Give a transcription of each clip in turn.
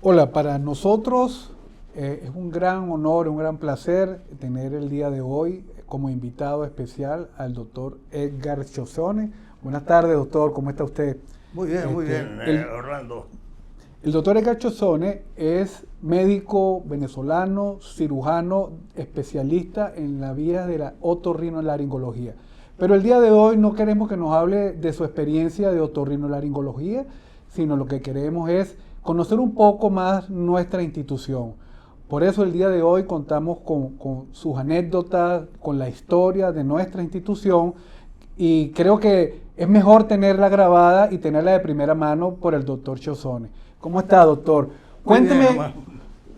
Hola, para nosotros es un gran honor, un gran placer tener el día de hoy como invitado especial al doctor Edgar Chozone. Buenas tardes, doctor, ¿cómo está usted? Muy Este, bien, el, Orlando. el doctor Edgar Chozone es médico venezolano, cirujano, especialista en la vía de la otorrinolaringología. Pero el día de hoy no queremos que nos hable de su experiencia de otorrinolaringología, sino lo que queremos es conocer un poco más nuestra institución. Por eso el día de hoy contamos con sus anécdotas, con la historia de nuestra institución y creo que es mejor tenerla grabada y tenerla de primera mano por el doctor Chozone. ¿Cómo está, doctor? Muy bien, Cuénteme, Omar.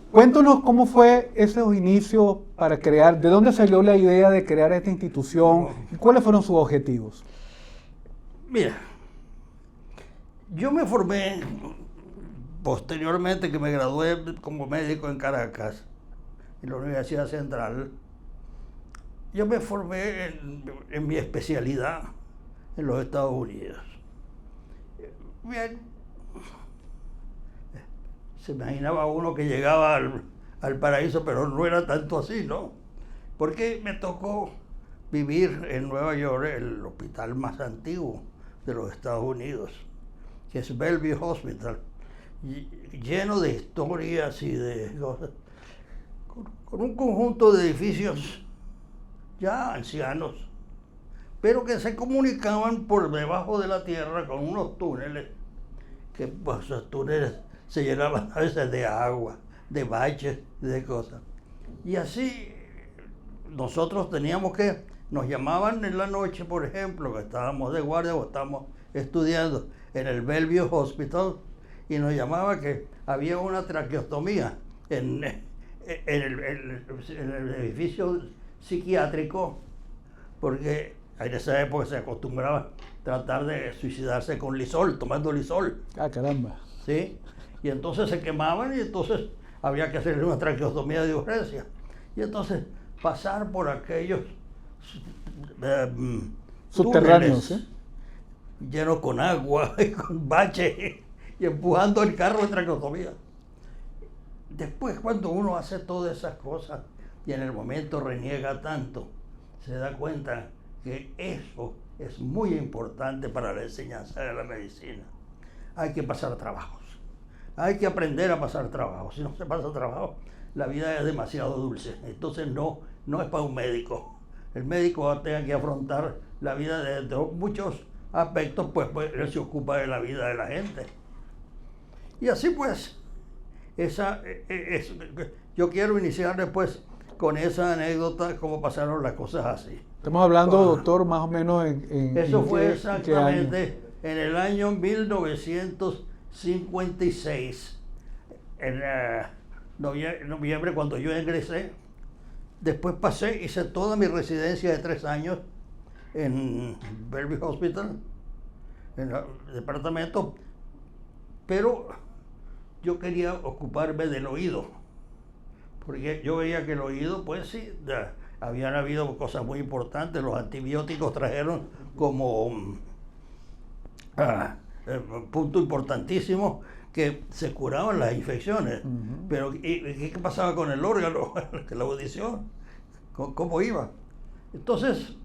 cuéntanos cómo fue esos inicios para crear, de dónde salió la idea de crear esta institución y cuáles fueron sus objetivos. Mira, yo me formé posteriormente que me gradué como médico en Caracas, en la Universidad Central. Yo me formé en mi especialidad en los Estados Unidos. Bien, se imaginaba uno que llegaba al paraíso, pero no era tanto así, ¿no? Porque me tocó vivir en Nueva York, el hospital más antiguo de los Estados Unidos, que es Bellevue Hospital, lleno de historias y de cosas, con un conjunto de edificios ya ancianos, pero que se comunicaban por debajo de la tierra con unos túneles, que pues, esos túneles se llenaban a veces de agua, de baches, de cosas. Y así nosotros teníamos que, nos llamaban en la noche, por ejemplo, que estábamos de guardia o estábamos estudiando en el Bellevue Hospital, y nos llamaba que había una traqueostomía en el edificio psiquiátrico, porque en esa época se acostumbraba a tratar de suicidarse con lisol, tomando lisol. Ah, caramba. ¿Sí? Y entonces se quemaban y entonces había que hacerle una traqueostomía de urgencia. Y entonces pasar por aquellos Subterráneos, túneles ¿eh? llenos con agua y con bache y empujando el carro de traqueostomía. Después, cuando uno hace todas esas cosas y en el momento reniega tanto, se da cuenta que eso es muy importante para la enseñanza de la medicina. Hay que pasar trabajos. Hay que aprender a pasar trabajo. Si no se pasa trabajo, la vida es demasiado dulce. Entonces no es para un médico. El médico va a tener que afrontar la vida de muchos aspectos, pues él se ocupa de la vida de la gente. Y así pues, yo quiero iniciar después con esa anécdota, cómo pasaron las cosas así. Estamos hablando, doctor, más o menos Eso en fue en qué año. exactamente en el año 1956, en noviembre, cuando yo ingresé. Después hice toda mi residencia de 3 años en Bellevue Hospital, en el departamento, pero yo quería ocuparme del oído, porque yo veía que el oído, pues sí, habían habido cosas muy importantes. Los antibióticos trajeron como punto importantísimo que se curaban las infecciones. Pero ¿qué pasaba con el órgano, la audición? ¿Cómo iba? Entonces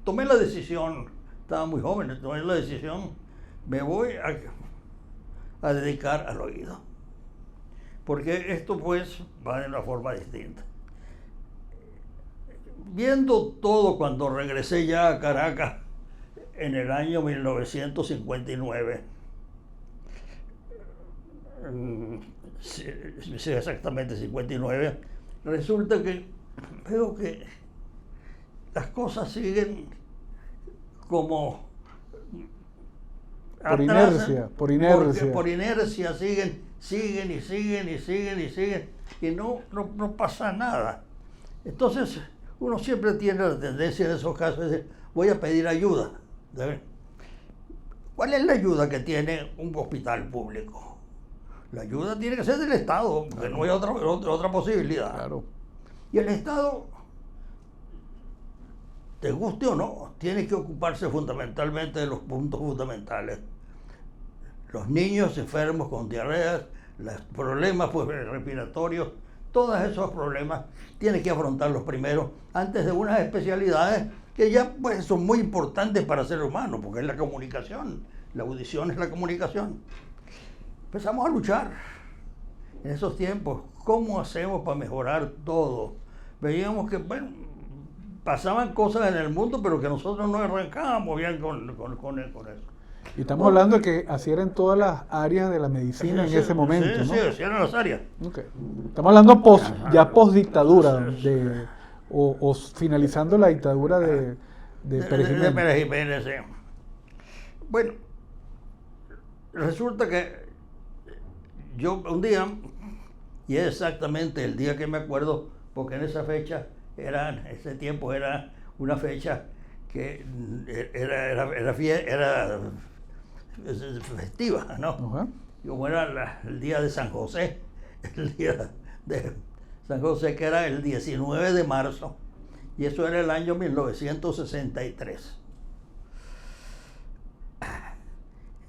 tomé la decisión, estaba muy joven, tomé la decisión, me voy a dedicar al oído. Porque esto pues va de una forma distinta. Viendo todo cuando regresé ya a Caracas en el año 1959, sí, exactamente 59, resulta que veo que las cosas siguen como Por atrás, inercia, por porque inercia. por inercia siguen y no pasa nada. Entonces uno siempre tiene la tendencia en esos casos de decir, voy a pedir ayuda. ¿Cuál es la ayuda que tiene un hospital público? La ayuda tiene que ser del Estado, porque no hay otra posibilidad. Claro. Y el Estado, te guste o no, tiene que ocuparse fundamentalmente de los puntos fundamentales. Los niños enfermos con diarreas, los problemas pues, respiratorios, todos esos problemas tienes que afrontarlos primero antes de unas especialidades que ya pues, son muy importantes para el ser humano, porque es la comunicación, la audición es la comunicación. Empezamos a luchar en esos tiempos. ¿Cómo hacemos para mejorar todo? Veíamos que, bueno, pasaban cosas en el mundo, pero que nosotros no arrancábamos bien con eso. Y estamos hablando de que así era en todas las áreas de la medicina en ese momento, ¿no? Sí, así eran las áreas. Okay. Estamos hablando ya post-dictadura, o finalizando la dictadura de Pérez Jiménez. De Pérez Jiménez, sí. Bueno, resulta que yo un día, y es exactamente el día que me acuerdo, porque en esa fecha, ese tiempo era una fecha que era festiva, ¿no? Uh-huh. Como era el día de San José, el día de San José, que era el 19 de marzo, y eso era el año 1963.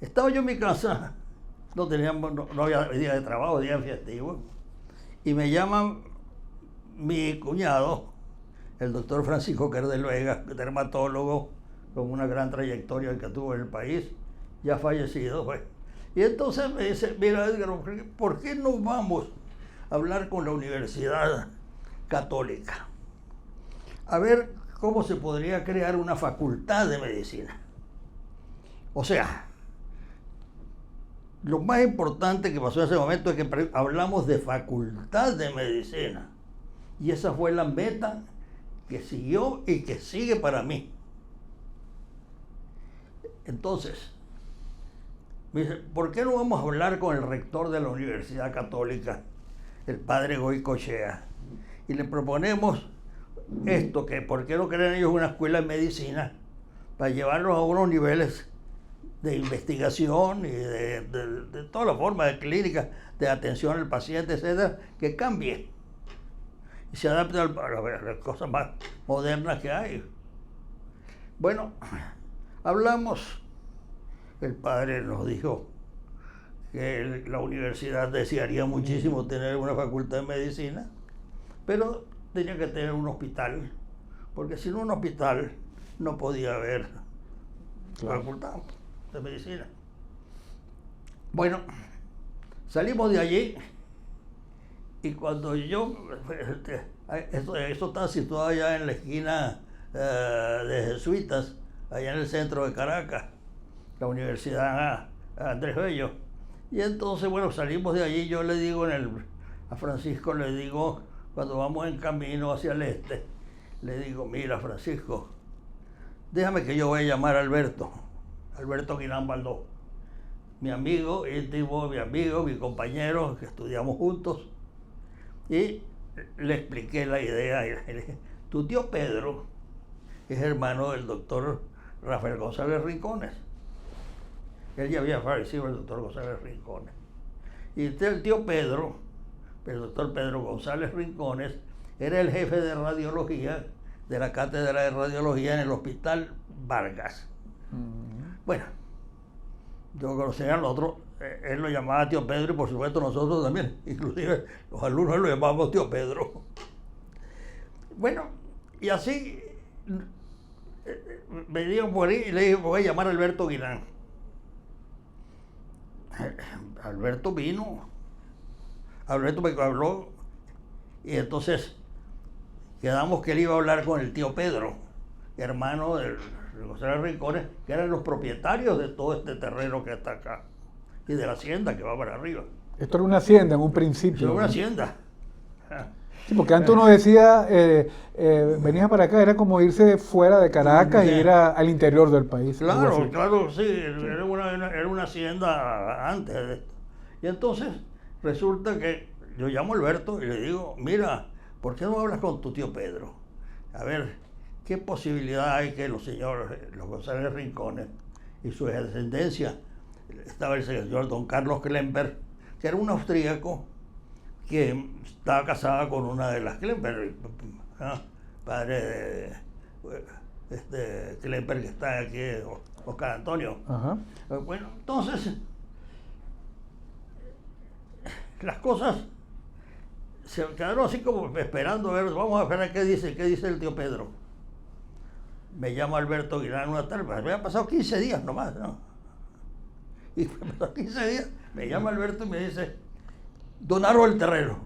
Estaba yo en mi casa, no había día de trabajo, día festivo, y me llama mi cuñado, el doctor Francisco Querdel Vega, dermatólogo con una gran trayectoria que tuvo en el país, ya fallecido, pues. Y entonces me dice, mira Edgar, ¿por qué no vamos a hablar con la Universidad Católica? A ver cómo se podría crear una facultad de medicina. O sea, lo más importante que pasó en ese momento es que hablamos de facultad de medicina. Y esa fue la meta que siguió y que sigue para mí. Entonces, me dice, ¿por qué no vamos a hablar con el rector de la Universidad Católica, el padre Goicoechea? Y le proponemos esto, que por qué no crean ellos una escuela de medicina para llevarlos a unos niveles de investigación y de toda la forma de clínica, de atención al paciente, etcétera, que cambie y se adapte a las cosas más modernas que hay. Bueno, hablamos, el padre nos dijo que la universidad desearía muchísimo tener una facultad de medicina, pero tenía que tener un hospital, porque sin un hospital no podía haber facultad de medicina. Bueno, salimos de allí y cuando yo, eso está situado allá en la esquina de Jesuitas, allá en el centro de Caracas, la Universidad Andrés Bello. Y entonces, bueno, salimos de allí, yo le digo a Francisco, le digo, cuando vamos en camino hacia el este, le digo, mira Francisco, déjame que yo vaya a llamar a Alberto Guinán Baldó, mi amigo íntimo, mi compañero, que estudiamos juntos, y le expliqué la idea. Le dije, tu tío Pedro es hermano del doctor Rafael González Rincones. Él ya había fallecido, el doctor González Rincones. Y el tío Pedro, el doctor Pedro González Rincones, era el jefe de radiología de la cátedra de radiología en el Hospital Vargas. Bueno, yo conocía al otro, él lo llamaba tío Pedro y por supuesto nosotros también, inclusive los alumnos lo llamábamos tío Pedro. Bueno, y así me dieron por ahí y le dije, voy a llamar a Alberto Guinán. Alberto vino, Alberto me habló y entonces quedamos que él iba a hablar con el tío Pedro, hermano de González Rincones, que eran los propietarios de todo este terreno que está acá y de la hacienda que va para arriba. Esto era una hacienda en un principio. Era una hacienda. Sí, porque antes uno decía, venía para acá, era como irse fuera de Caracas y ir al interior del país. Claro, claro, sí, era una hacienda antes de esto. Y entonces resulta que yo llamo a Alberto y le digo, mira, ¿por qué no hablas con tu tío Pedro? A ver, ¿qué posibilidad hay que los González Rincones y su descendencia? Estaba el señor don Carlos Klemper, que era un austríaco que estaba casada con una de las Klemper, padre de Klemper que está aquí, Oscar Antonio. Bueno, entonces las cosas se quedaron así como esperando a ver, vamos a ver qué dice el tío Pedro. Me llama Alberto Aguilar una tarde, me habían pasado 15 días nomás, ¿no? Y pasaron 15 días, me llama Alberto y me dice, donaron el terreno.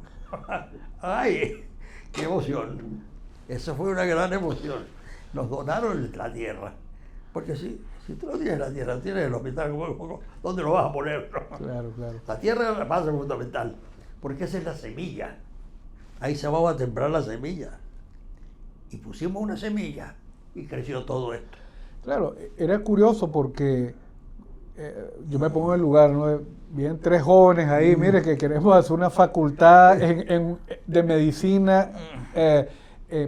¡Ay! ¡Qué emoción! Eso fue una gran emoción. Nos donaron la tierra. Porque si tú no tienes la tierra, tienes el hospital, ¿dónde lo vas a poner? Claro, claro. La tierra es la base fundamental, porque esa es la semilla. Ahí se va a sembrar la semilla. Y pusimos una semilla y creció todo esto. Claro, era curioso porque yo me pongo en el lugar, ¿no? Vienen 3 jóvenes ahí, mire, que queremos hacer una facultad de medicina,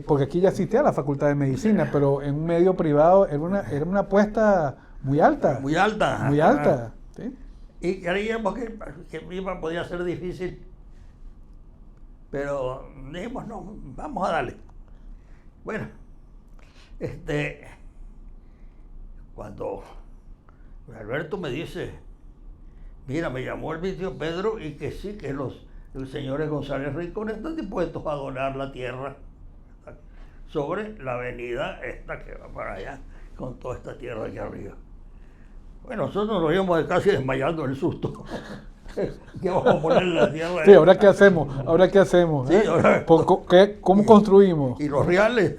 porque aquí ya existía la facultad de medicina, pero en un medio privado era una apuesta muy alta. Muy alta. Muy alta, ¿sí? Y creíamos que podía ser difícil, pero dijimos, no, vamos a darle. Bueno, cuando Alberto me dice, mira, me llamó el tío Pedro y que sí, que los señores González Rincón están dispuestos a donar la tierra sobre la avenida esta que va para allá, con toda esta tierra aquí arriba. Bueno, nosotros nos íbamos casi desmayando el susto. ¿Qué vamos a poner en la tierra? Sí, ¿ahora qué hacemos? ¿Ahora qué hacemos? Sí, ahora, ¿Cómo construimos? ¿Y los reales?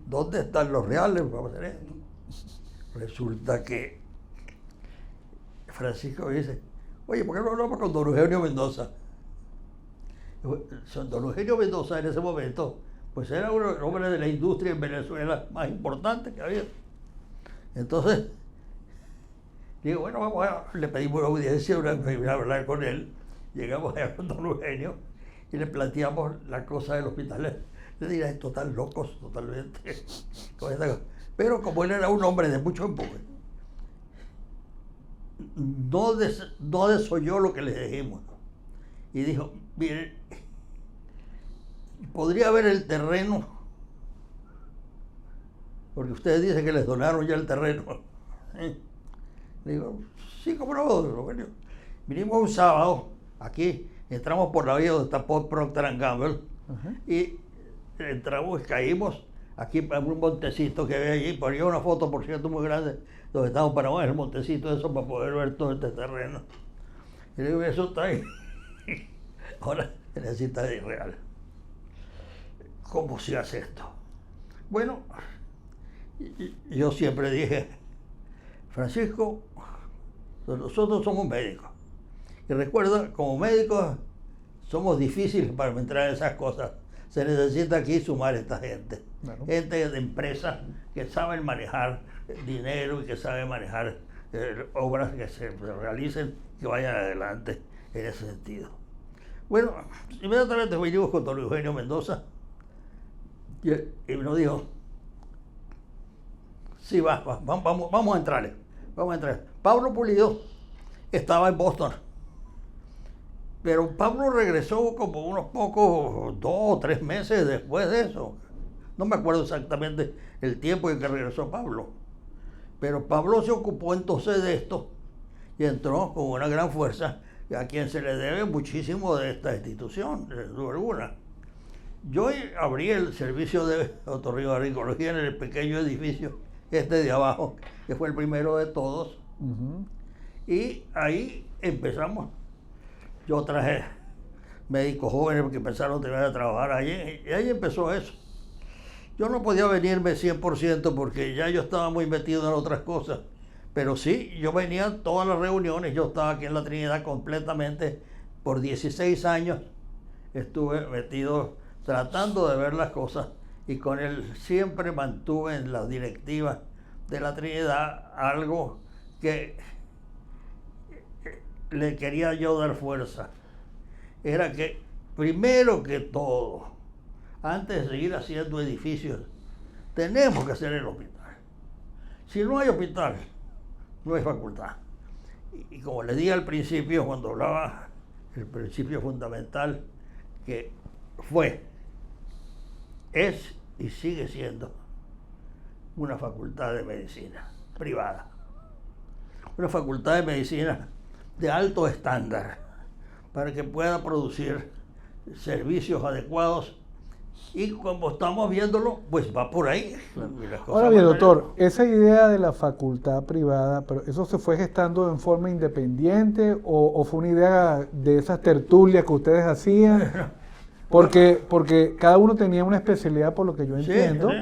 ¿Dónde están los reales para hacer esto? Resulta que Francisco dice, oye, ¿por qué no hablamos con don Eugenio Mendoza? Don Eugenio Mendoza en ese momento, pues era uno de los hombres de la industria en Venezuela más importante que había. Entonces, digo, bueno, le pedimos una audiencia, una hablar con él. Llegamos allá con don Eugenio y le planteamos la cosa del hospital. Le dirá, esto están locos totalmente. Con esta cosa. Pero como él era un hombre de mucho empuje, no desoyó lo que le dijimos. Y dijo, miren, podría haber el terreno, porque ustedes dicen que les donaron ya el terreno. ¿Sí? Digo, sí, cómo no, Eugenio. Vinimos un sábado, aquí, entramos por la vía donde está Procter & Gamble, y entramos y caímos aquí para un montecito que había allí, ponía una foto, por cierto, muy grande, donde estamos parados en el montecito eso para poder ver todo este terreno. Y le digo, eso está ahí. Ahora se necesita de real. ¿Cómo se hace esto? Bueno, yo siempre dije, Francisco, nosotros somos médicos. Y recuerda, como médicos somos difíciles para entrar en esas cosas. Se necesita aquí sumar a esta gente. Claro. Gente de empresas que saben manejar dinero y que saben manejar obras que se realicen, que vayan adelante en ese sentido. Bueno, inmediatamente vinimos con don Eugenio Mendoza y nos dijo, sí, vamos a entrarle. Vamos a entrar. Pablo Pulido estaba en Boston, pero Pablo regresó como unos pocos, 2 o 3 meses después de eso. No me acuerdo exactamente el tiempo en que regresó Pablo, pero Pablo se ocupó entonces de esto y entró con una gran fuerza, a quien se le debe muchísimo de esta institución, sin duda alguna. Yo abrí el servicio de otorrinolaringología en el pequeño edificio de abajo, que fue el primero de todos. Y ahí empezamos. Yo traje médicos jóvenes que empezaron a trabajar allí, y ahí empezó eso. Yo no podía venirme 100% porque ya yo estaba muy metido en otras cosas, pero sí, yo venía a todas las reuniones. Yo estaba aquí en la Trinidad completamente, por 16 años estuve metido tratando de ver las cosas, y con él siempre mantuve en las directivas de la Trinidad algo que le quería yo dar fuerza. Era que, primero que todo, antes de seguir haciendo edificios, tenemos que hacer el hospital. Si no hay hospital, no hay facultad. Y como le dije al principio, cuando hablaba, el principio fundamental, que es y sigue siendo una facultad de medicina privada. Una facultad de medicina de alto estándar, para que pueda producir servicios adecuados. Y como estamos viéndolo, pues va por ahí. Ahora bien, doctor, esa idea de la facultad privada, pero ¿eso se fue gestando en forma independiente o fue una idea de esas tertulias que ustedes hacían? Porque cada uno tenía una especialidad, por lo que yo entiendo. Sí,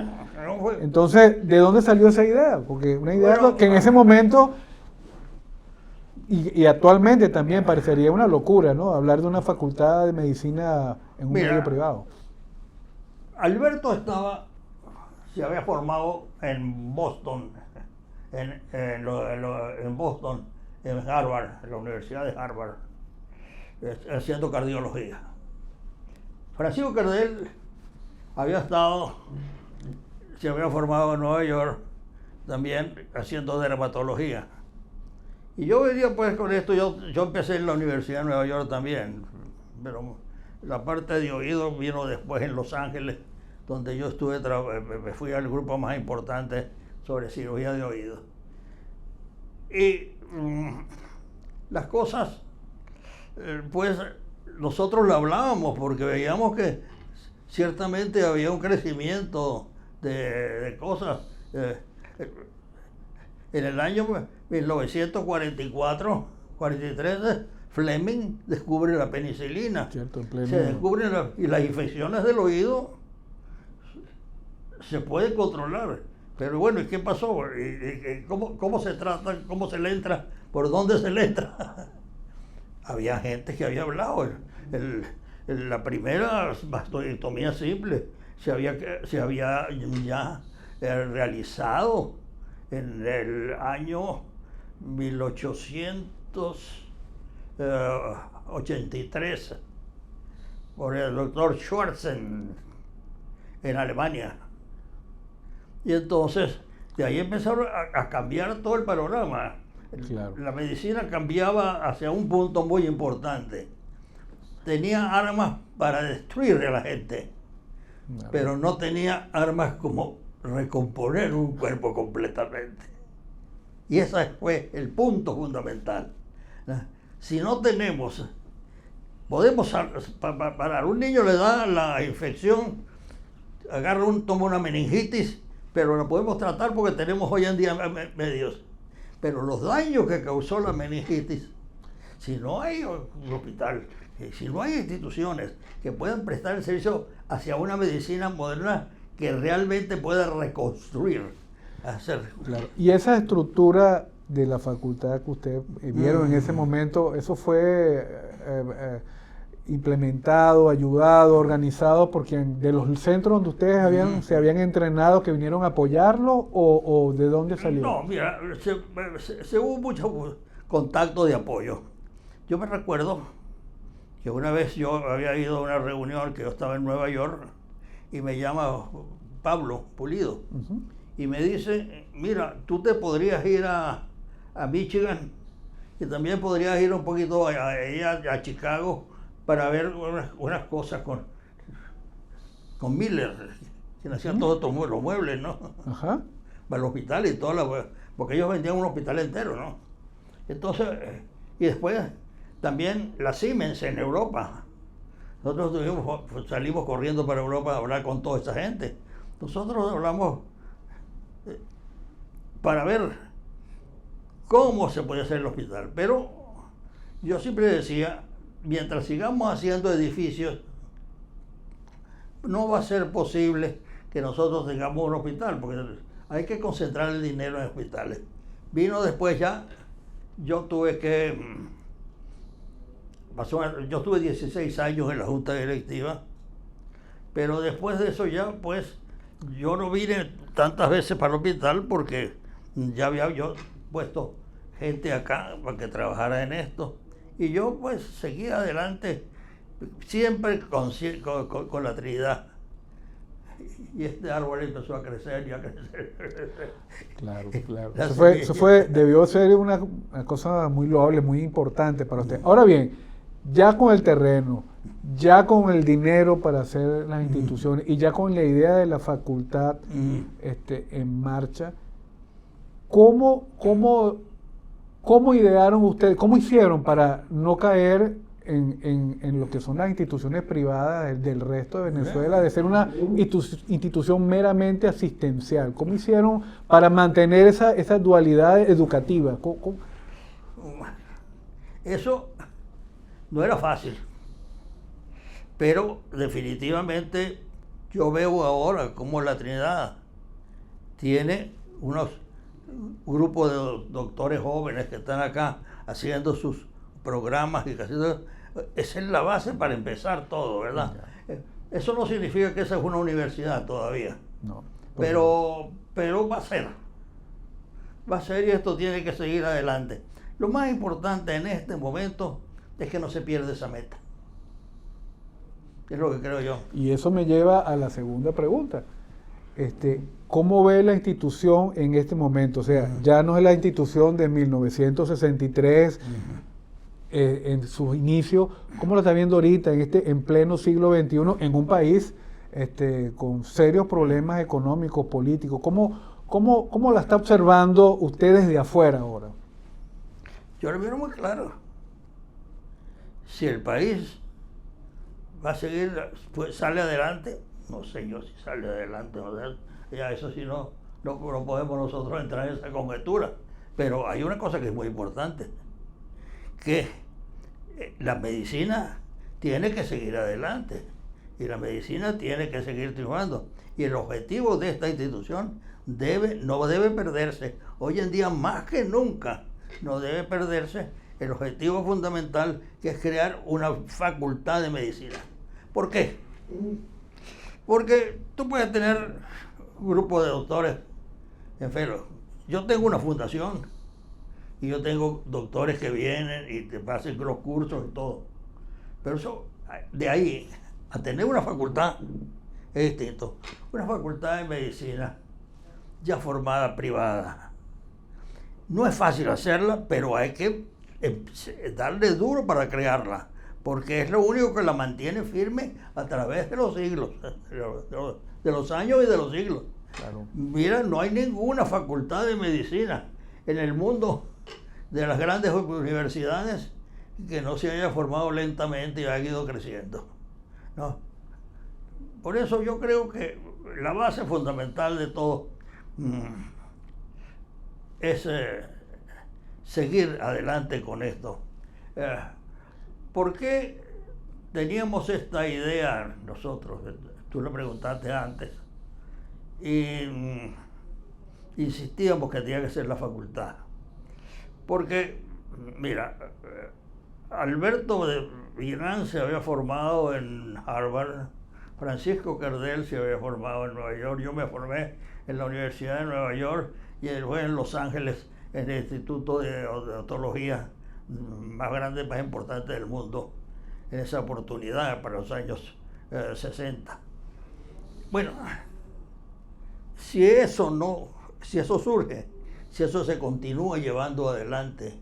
entonces, ¿de dónde salió esa idea? Porque una idea que en ese momento y actualmente también parecería una locura, ¿no? Hablar de una facultad de medicina en un medio privado. Alberto se había formado en Boston, en Boston, en Harvard, en la Universidad de Harvard, haciendo cardiología. Francisco Cardel se había formado en Nueva York, también haciendo dermatología. Y yo venía pues con esto, yo empecé en la Universidad de Nueva York también, pero la parte de oído vino después en Los Ángeles, donde yo me fui al grupo más importante sobre cirugía de oído. Y las cosas, pues nosotros lo hablábamos porque veíamos que ciertamente había un crecimiento de cosas. En el año 1944-43, Fleming descubre la penicilina. Cierto, se descubren y las infecciones del oído se pueden controlar. Pero bueno, ¿y qué pasó? ¿Cómo se trata? ¿Cómo se le entra? ¿Por dónde se le entra? Había gente que había hablado. La primera mastectomía simple se había ya realizado en el año 1883 por el doctor Schwarzen en Alemania. Y entonces de ahí empezaron a cambiar todo el panorama. Claro. La medicina cambiaba hacia un punto muy importante. Tenía armas para destruir a la gente, claro, pero no tenía armas como recomponer un cuerpo completamente. Y ese fue el punto fundamental. Si no tenemos, podemos parar. Un niño le da la infección, toma una meningitis, pero lo podemos tratar porque tenemos hoy en día medios. Pero los daños que causó la meningitis, si no hay un hospital, si no hay instituciones que puedan prestar el servicio hacia una medicina moderna que realmente pueda reconstruir, Claro. Y esa estructura de la facultad que ustedes vieron en ese momento, ¿eso fue implementado, ayudado, organizado por quien, de los centros donde ustedes se habían entrenado, que vinieron a apoyarlo, o de dónde salió? No, mira, se hubo mucho contacto de apoyo. Yo me recuerdo que una vez yo había ido a una reunión, que yo estaba en Nueva York, y me llama Pablo Pulido, y me dice, mira, tú te podrías ir a Michigan, y también podrías ir un poquito a Chicago para ver unas cosas con Miller, quien hacía todos los muebles, ¿no? Ajá. Para el hospital y porque ellos vendían un hospital entero, ¿no? Entonces, y después también la Siemens en Europa. Nosotros salimos corriendo para Europa a hablar con toda esta gente. Nosotros hablamos para ver cómo se puede hacer el hospital. Pero yo siempre decía, mientras sigamos haciendo edificios, no va a ser posible que nosotros tengamos un hospital, porque hay que concentrar el dinero en hospitales. Vino después ya, yo estuve 16 años en la Junta Directiva, pero después de eso ya, pues, yo no vine tantas veces para el hospital porque ya había yo puesto gente acá para que trabajara en esto. Y yo, pues, seguía adelante, siempre con la Trinidad. Y este árbol empezó a crecer y a crecer. Claro, claro. Eso debió ser una cosa muy loable, muy importante para usted. Ahora bien, ya con el terreno, ya con el dinero para hacer las instituciones y ya con la idea de la facultad en marcha, ¿cómo idearon ustedes, cómo hicieron para no caer en lo que son las instituciones privadas del resto de Venezuela, de ser una institución meramente asistencial. ¿Cómo hicieron para mantener esa dualidad educativa? ¿Cómo? Eso no era fácil, pero definitivamente yo veo ahora cómo la Trinidad tiene unos grupos de doctores jóvenes que están acá haciendo sus programas y casi todo. Esa es la base para empezar todo, ¿verdad? Eso no significa que esa es una universidad todavía. No, pero va a ser. Va a ser y esto tiene que seguir adelante. Lo más importante en este momento es que no se pierda esa meta. Es lo que creo yo. Y eso me lleva a la segunda pregunta. ¿Cómo ve la institución en este momento? O sea, ya no es la institución de 1963, en sus inicios. ¿Cómo lo está viendo ahorita, en pleno siglo XXI, en un país con serios problemas económicos, políticos? ¿Cómo la está observando usted desde afuera ahora? Yo lo veo muy claro. Si el país va a seguir, pues, sale adelante, no sé yo si sale adelante, ya eso sí no podemos nosotros entrar en esa conjetura. Pero hay una cosa que es muy importante, que la medicina tiene que seguir adelante y la medicina tiene que seguir triunfando. Y el objetivo de esta institución no debe perderse. Hoy en día más que nunca no debe perderse el objetivo fundamental, que es crear una facultad de medicina. ¿Por qué? Porque tú puedes tener un grupo de doctores enfermos. Yo tengo una fundación y yo tengo doctores que vienen y te pasan los cursos y todo. Pero eso, de ahí a tener una facultad, es distinto. Una facultad de medicina ya formada, privada. No es fácil hacerla, pero hay que darle duro para crearla, porque es lo único que la mantiene firme a través de los siglos, de los años y de los siglos. Claro. Mira, no hay ninguna facultad de medicina en el mundo de las grandes universidades que no se haya formado lentamente y haya ido creciendo, ¿no? Por eso yo creo que la base fundamental de todo es seguir adelante con esto. ¿Por qué teníamos esta idea nosotros? Tú lo preguntaste antes. Y insistíamos que tenía que ser la facultad. Porque, mira, Alberto de Villán se había formado en Harvard, Francisco Cardel se había formado en Nueva York, yo me formé en la Universidad de Nueva York y él fue en Los Ángeles, en el Instituto de Odontología más grande, más importante del mundo, en esa oportunidad para los años 60. Bueno, si eso surge, si eso se continúa llevando adelante,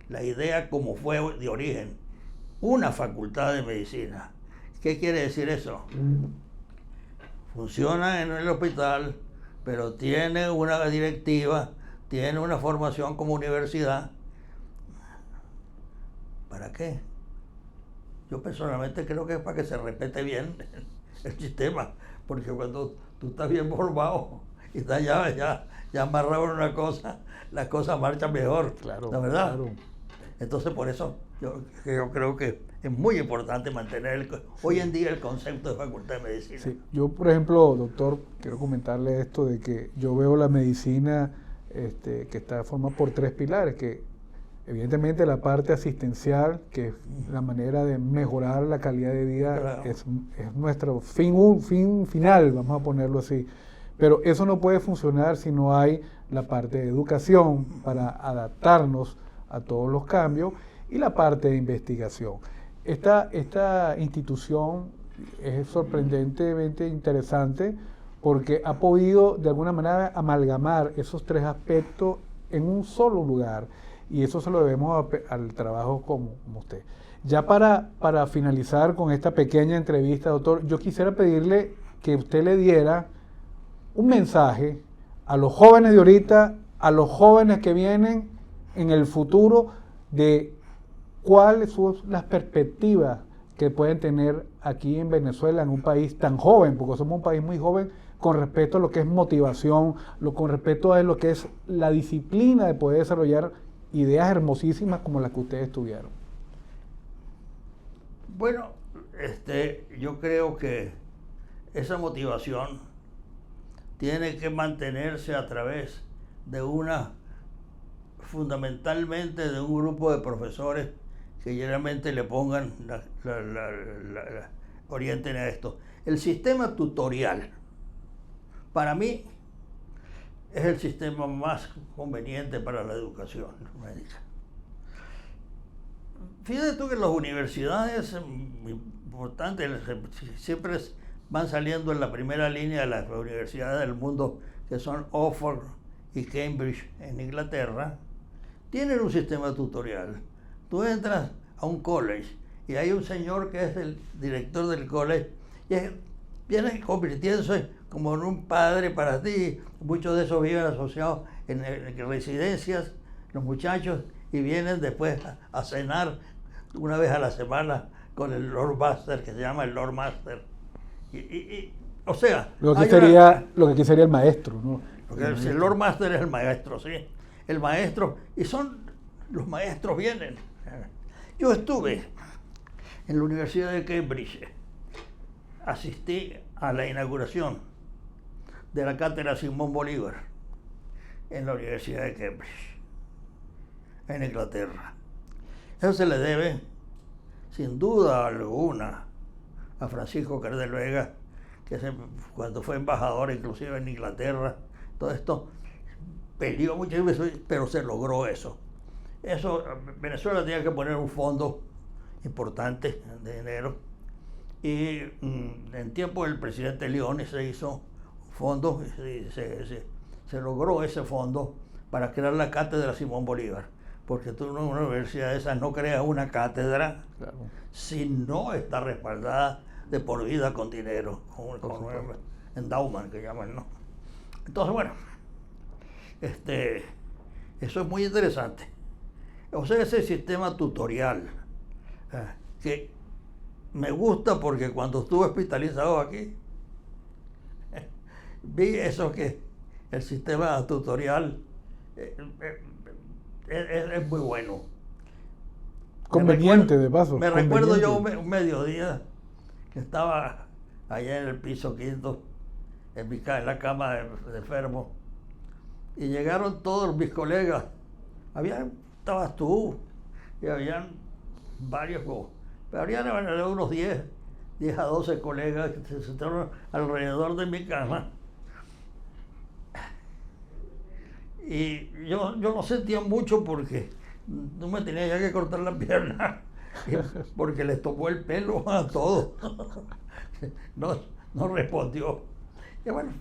la idea como fue de origen, una facultad de medicina. ¿Qué quiere decir eso? Funciona en el hospital, pero tiene una directiva, tiene una formación como universidad. ¿Para qué? Yo personalmente creo que es para que se respete bien el sistema, porque cuando tú estás bien formado y estás ya amarrado en una cosa, las cosas marchan mejor, claro, ¿la verdad? Claro. Entonces por eso yo creo que es muy importante mantener hoy en día el concepto de facultad de medicina. Sí. Yo, por ejemplo, doctor, quiero comentarle esto de que yo veo la medicina que está formada por tres pilares, que evidentemente la parte asistencial, que es la manera de mejorar la calidad de vida, claro, es nuestro fin final, vamos a ponerlo así. Pero eso no puede funcionar si no hay la parte de educación para adaptarnos a todos los cambios y la parte de investigación. Esta institución es sorprendentemente interesante porque ha podido de alguna manera amalgamar esos tres aspectos en un solo lugar, y eso se lo debemos al trabajo como usted. Ya para finalizar con esta pequeña entrevista, doctor, yo quisiera pedirle que usted le diera un mensaje a los jóvenes de ahorita, a los jóvenes que vienen en el futuro, de ¿cuáles son las perspectivas que pueden tener aquí en Venezuela, en un país tan joven, porque somos un país muy joven, con respecto a lo que es motivación, con respecto a lo que es la disciplina de poder desarrollar ideas hermosísimas como las que ustedes tuvieron? Bueno, yo creo que esa motivación tiene que mantenerse a través de fundamentalmente de un grupo de profesores que generalmente le pongan, orienten a esto. El sistema tutorial, para mí, es el sistema más conveniente para la educación médica. Fíjate tú que las universidades importantes siempre van saliendo en la primera línea de las universidades del mundo, que son Oxford y Cambridge en Inglaterra, tienen un sistema tutorial. Tú entras a un college y hay un señor que es el director del college y viene convirtiéndose como en un padre para ti. Muchos de esos viven asociados en residencias, los muchachos, y vienen después a cenar una vez a la semana con el Lord Master, que se llama el Lord Master. O sea, lo que aquí sería el maestro, ¿no? El Lord Master es el maestro, sí. El maestro, los maestros vienen. Yo estuve en la Universidad de Cambridge, asistí a la inauguración de la cátedra Simón Bolívar en la Universidad de Cambridge, en Inglaterra. Eso se le debe, sin duda alguna, a Francisco Cardel Vega, que cuando fue embajador inclusive en Inglaterra, todo esto peleó muchas veces, pero se logró eso. Venezuela tenía que poner un fondo importante de dinero, y en tiempo del presidente Leone se hizo un fondo, y se logró ese fondo para crear la cátedra Simón Bolívar, porque tú en una universidad de esas no creas una cátedra, claro, si no está respaldada de por vida con dinero, con endowment que llaman, ¿no? Entonces, bueno, eso es muy interesante. O sea, ese sistema tutorial, que me gusta porque cuando estuve hospitalizado aquí, vi eso, que el sistema tutorial es muy bueno. Conveniente, de paso. Me recuerdo yo un mediodía que estaba allá en el piso quinto, en la cama de enfermo, y llegaron todos mis colegas. Estabas tú, y habían varios, pero habían unos 10 a 12 colegas que se sentaron alrededor de mi cama. Y yo no sentía mucho porque no me tenía ya que cortar la pierna, porque les tomó el pelo a todos. No respondió. Y bueno,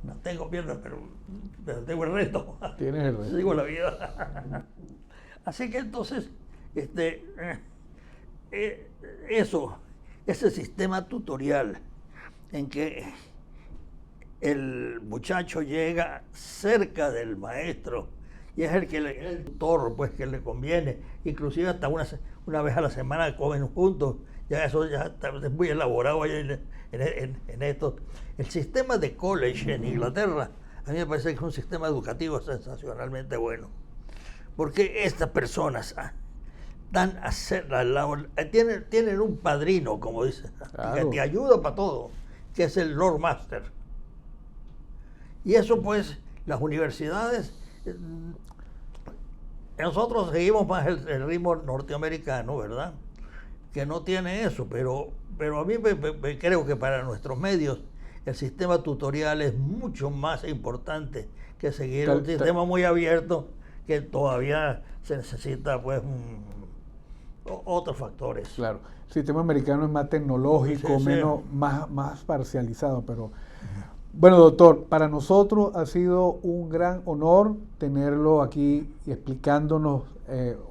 no tengo piernas, pero tengo el resto. Tienes el resto. Sigo la vida. Así que entonces, ese sistema tutorial en que el muchacho llega cerca del maestro y es el tutor, pues, que le conviene, inclusive hasta una vez a la semana comen juntos, ya eso ya está muy elaborado ahí en esto. El sistema de college en Inglaterra a mí me parece que es un sistema educativo sensacionalmente bueno, porque estas personas dan a hacer la labor, tienen un padrino, como dicen, claro, que te ayuda para todo, que es el Lord Master. Y eso, pues, las universidades, nosotros seguimos más el ritmo norteamericano, ¿verdad?, que no tiene eso, pero a mí me creo que para nuestros medios el sistema tutorial es mucho más importante que seguir un sistema muy abierto, que todavía se necesita, pues, otros factores. Claro, el sistema americano es más tecnológico, sí. Más parcializado, pero... Bueno, doctor, para nosotros ha sido un gran honor tenerlo aquí y explicándonos,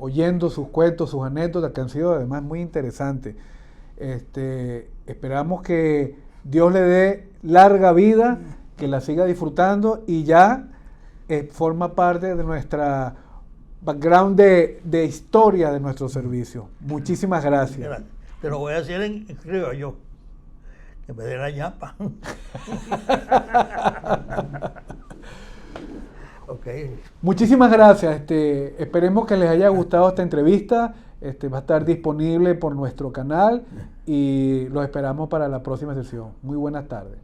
oyendo sus cuentos, sus anécdotas, que han sido además muy interesantes. Esperamos que Dios le dé larga vida, que la siga disfrutando, y ya forma parte de nuestra background de historia de nuestro servicio. Muchísimas gracias. Gracias. Te lo voy a decir en criollo, que me dé la ñapa. Okay. Muchísimas gracias. Esperemos que les haya gustado esta entrevista. Va a estar disponible por nuestro canal y los esperamos para la próxima sesión. Muy buenas tardes.